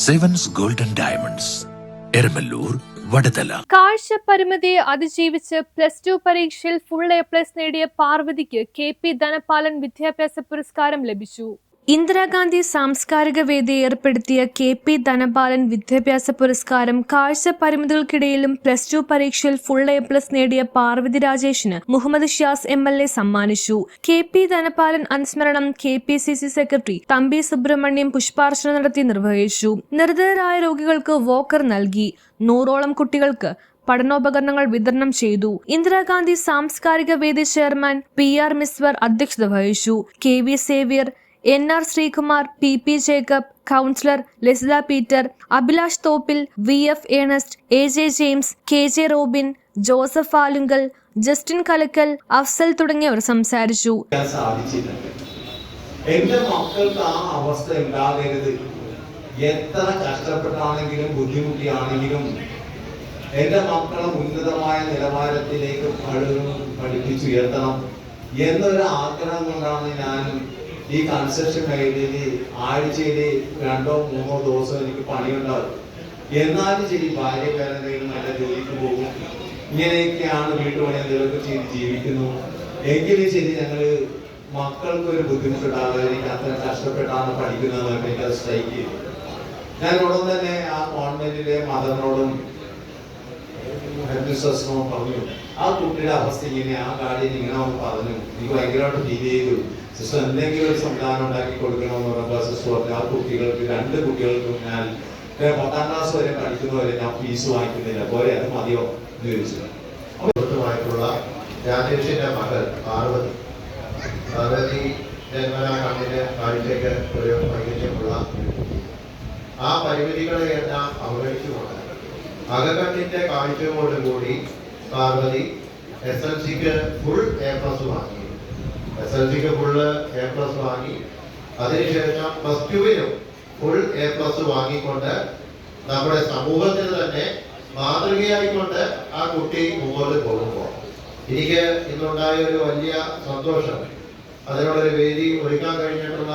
Sevens golden diamonds, Eramalloor, Vadathala. കാഴ്ച പരിമിതിയെ അതിജീവിച്ച് +2 പരീക്ഷയിൽ ഫുൾ A+ നേടിയ പാർവതിക്ക് KP ധനപാലൻ വിദ്യാഭ്യാസ പുരസ്കാരം ലഭിച്ചു. ഇന്ദിരാഗാന്ധി സാംസ്കാരിക വേദി ഏർപ്പെടുത്തിയ KP ധനപാലൻ വിദ്യാഭ്യാസ പുരസ്കാരം കാഴ്ച പരിമിതികൾക്കിടയിലും +2 പരീക്ഷയിൽ ഫുൾ A+ നേടിയ പാർവതി രാജേഷിന് മുഹമ്മദ് ഷിയാസ് MLA സമ്മാനിച്ചു. KP ധനപാലൻ അനുസ്മരണം KPCC സെക്രട്ടറി തമ്പി സുബ്രഹ്മണ്യം പുഷ്പാർച്ചന നടത്തി നിർവഹിച്ചു. നിർധനരായ രോഗികൾക്ക് വോക്കർ നൽകി. 100ഓളം കുട്ടികൾക്ക് പഠനോപകരണങ്ങൾ വിതരണം ചെയ്തു. ഇന്ദിരാഗാന്ധി സാംസ്കാരിക വേദി ചെയർമാൻ PR മിസ്വർ അധ്യക്ഷത വഹിച്ചു. KV Xavier, NR Sreekumar, PP Jacob, councillor Lasitha Peter, Abhilash Thoppil, VF Earnest, AJ James, KJ Robin, Joseph Alunkal, Justin Kalakkal, Afsal തുടങ്ങിയവർ സംസാരിച്ചു. എന്റെ മക്കൾക്ക് ആ അവസ്ഥ ഉണ്ടാകരുത്. എത്ര കഷ്ടപ്പെട്ടാണെങ്കിലും ബുദ്ധിമുട്ടിയാണെങ്കിലും എന്റെ മക്കളെ ഉന്നതമായ നിലവാരത്തിലേക്ക് പഠിപ്പിച്ചുയർത്തണം എന്നൊരു ആഗ്രഹം കൊണ്ടാണ് ഞാൻ ഈ കൺസ്ട്രക്ഷൻ മേഖലയിൽ ആഴ്ചയിൽ 2-3 ദിവസം എനിക്ക് പണിയുണ്ടാവും. എന്നാലും ശരി, ഭാര്യക്കാരെന്തെങ്കിലും നല്ല ജോലിക്ക് പോകും, ഇങ്ങനെയൊക്കെയാണ് വീട്ടുപണി എന്തെങ്കിലുമൊക്കെ ചെയ്ത് ജീവിക്കുന്നു. എങ്കിലും ശരി, ഞങ്ങള് മക്കൾക്ക് ഒരു ബുദ്ധിമുട്ടുണ്ടാകാതെ എനിക്ക് അത്ര കഷ്ടപ്പെട്ടാണ് പഠിക്കുന്നതെന്നൊക്കെ എനിക്കത് സ്ട്രൈക്ക് ചെയ്തു. ഞാൻ ഉടൻ തന്നെ ആ ഗവൺമെന്റിലെ മദറിനോടും ഹെഡ്മിസ്ട്രസിനോടും പറഞ്ഞു, ആ കുട്ടിയുടെ അവസ്ഥ ഇങ്ങനെ, ആ ഗാർഡിയൻ ഇങ്ങനെ പറഞ്ഞു. എനിക്ക് ഭയങ്കരമായിട്ട് ഫീൽ ചെയ്തു. സിസ്റ്റർ എന്തെങ്കിലും ഒരു സംവിധാനം ഉണ്ടാക്കി കൊടുക്കണമെന്ന് പറഞ്ഞപ്പോൾ സിസ്റ്റർ പറഞ്ഞു, ആ കുട്ടികൾക്ക് 2 കുട്ടികൾക്കും ഞാൻ 10ാം ക്ലാസ് വരെ പഠിക്കുന്നവരെ ഞാൻ ഫീസ് വാങ്ങിക്കുന്നില്ല, പോരെ, അത് മതിയോ എന്ന് ചോദിച്ചു. രാജേഷിന്റെ മകൾ പാർവതി ജന്മനാ കണ്ണിന് കാഴ്ചയ്ക്ക് ഒരു വൈകല്യമുള്ള ആ പരിമിതികളെ എല്ലാം അവഗണിച്ചുകൊണ്ട് അകക്കണ്ണിന്റെ കാഴ്ചയോടുകൂടി പാർവതി SLCക്ക് ഫുൾ A+ വാങ്ങി. SLCക്ക് ഫുൾ A+ വാങ്ങി. അതിനുശേഷം +2നും ഫുൾ A+ വാങ്ങിക്കൊണ്ട് നമ്മുടെ സമൂഹത്തിന് തന്നെ മാതൃകയായിക്കൊണ്ട് ആ കുട്ടി മുമ്പോട്ട് പോകുമ്പോൾ എനിക്ക് ഇന്നുണ്ടായ ഒരു വലിയ സന്തോഷം, അതിനുള്ളൊരു വേദി ഒരുക്കാൻ കഴിഞ്ഞിട്ടുള്ള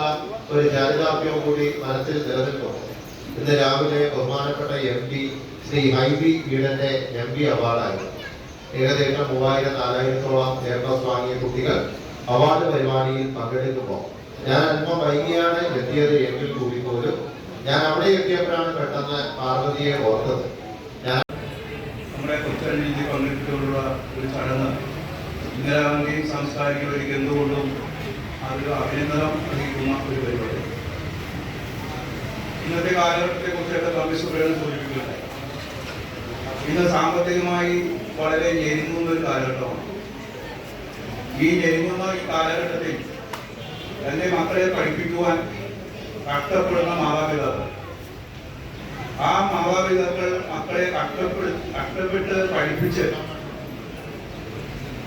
ഒരു ചാരിതാർത്ഥ്യവും കൂടി മനസ്സിൽ നിലനിൽക്കുന്നു. ഇന്ന് രാവിലെ ബഹുമാനപ്പെട്ട MP ശ്രീ ഹൈബി ഈഡന്റെ MP അവാർഡായിരുന്നു. ഏകദേശം 3000-4000ഓളം A+ വാങ്ങിയ കുട്ടികൾ അവാർഡ് പരിപാടിയിൽ പങ്കെടുക്കുമ്പോൾ ഞാൻ അല്പം വൈകിയാണ് എത്തിയത് എങ്കിൽ കൂടി പോലും ഞാൻ അവിടെ എത്തിയപ്പോഴാണ് പെട്ടെന്ന് പാർവതിയെ ഓർത്തത്. നമ്മുടെ കൊച്ചരണിയിൽ പങ്കെടുത്തുള്ള ഒരു ചടങ്ങ് ഇന്ദിരാഗാന്ധി സാംസ്കാരിക വേദിക്ക് എന്തുകൊണ്ടും അതൊരു അഭിനന്ദനം അറിയിക്കുന്ന ഒരു പരിപാടി. ഇന്നത്തെ കാലഘട്ടത്തെ കുറിച്ചൊക്കെ തമ്പി സുബ്രഹ്മണ്യം സൂചിപ്പിക്കുകയുണ്ടായി. ഇന്ന് സാമ്പത്തികമായി വളരെ ഞെരുങ്ങുന്ന ഒരു കാലഘട്ടമാണ്. ഈ ഞെരുങ്ങുന്ന ഈ കാലഘട്ടത്തിൽ തന്റെ മക്കളെ പഠിപ്പിക്കുവാൻ കഷ്ടപ്പെടുന്ന മാതാപിതാക്കൾ, ആ മാതാപിതാക്കൾ മക്കളെ കഷ്ടപ്പെട്ട് പഠിപ്പിച്ച്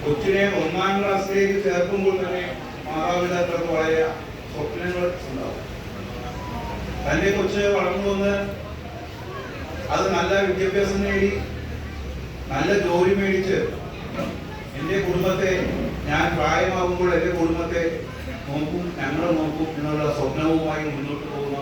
കൊച്ചിനെ 1ാം ക്ലാസ്സിലേക്ക് ചേർക്കുമ്പോൾ തന്നെ മാതാപിതാക്കൾക്ക് വളരെ സ്വപ്നങ്ങൾ ഉണ്ടാവും. തന്റെ കൊച്ച് വളർന്നു വന്ന് അത് നല്ല വിദ്യാഭ്യാസം നേടി നല്ല ജോലി മേടിച്ച് എൻ്റെ കുടുംബത്തെ, ഞാൻ പ്രായമാകുമ്പോൾ എൻ്റെ കുടുംബത്തെ നോക്കും, ഞങ്ങളെ നോക്കും എന്നുള്ള സ്വപ്നവുമായി മുന്നോട്ട് പോകുന്ന